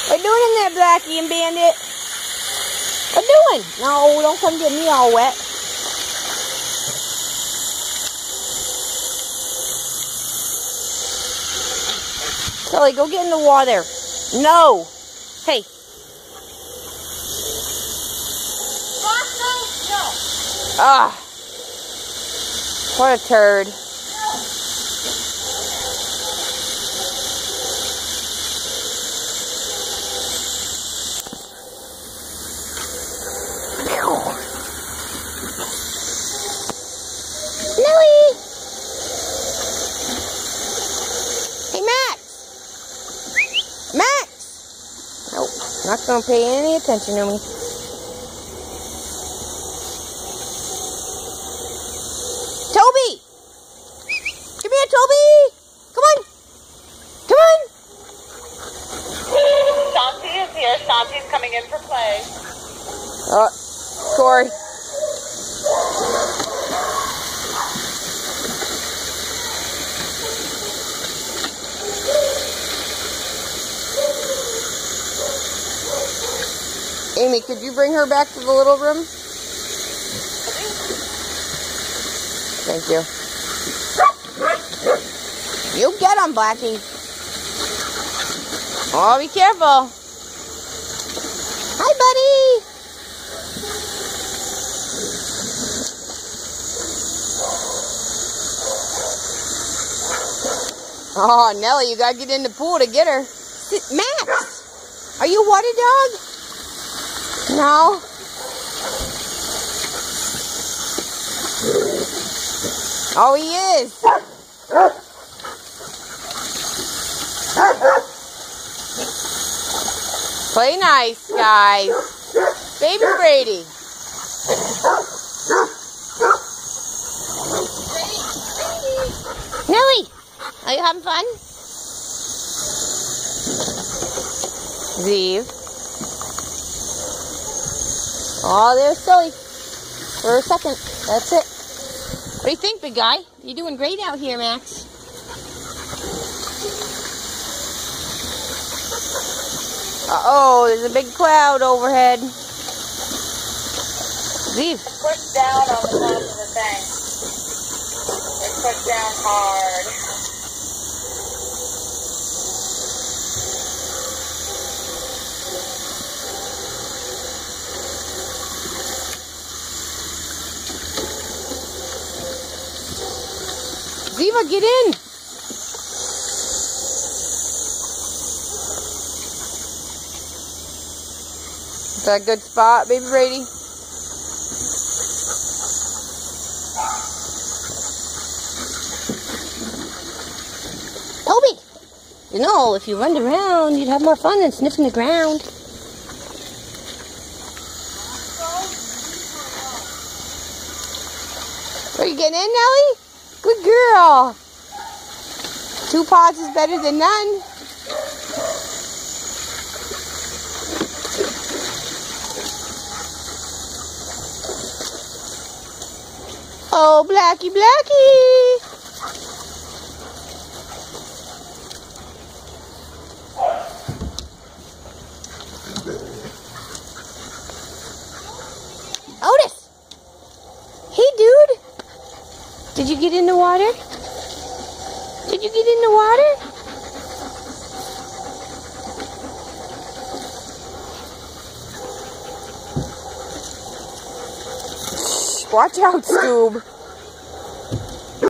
What doing in there, Blackie and Bandit? What doing? No, don't come get me all wet. Sully, go get in the water. No. Hey. Ah. What a turd. Nelly! Hey, Max! Max! Nope, not gonna pay any attention to me. Toby! Come here, Toby! Come on! Come on! Santi is here. Santi's coming in for play. Corey. Amy, could you bring her back to the little room? Thank you. You get him, Blackie. Oh, be careful. Hi, buddy. Oh, Nelly, you gotta get in the pool to get her. Max, are you a water dog? No. Oh, he is. Play nice, guys. Baby Brady. Nelly, are you having fun? Zeev. Oh, there's Sully. For a second. That's it. What do you think, big guy? You're doing great out here, Max. Uh-oh, there's a big cloud overhead. Zeev. Push down on the top of the thing. Push down hard. Ziva, get in! Is that a good spot, baby Brady? Toby! You know, if you run around, you'd have more fun than sniffing the ground. Are you getting in, Nelly? Good girl. 2 paws is better than none. Oh, Blackie, Blackie. Otis. Hey, dude. Did you get in the water? Did you get in the water? Watch out, Scoob.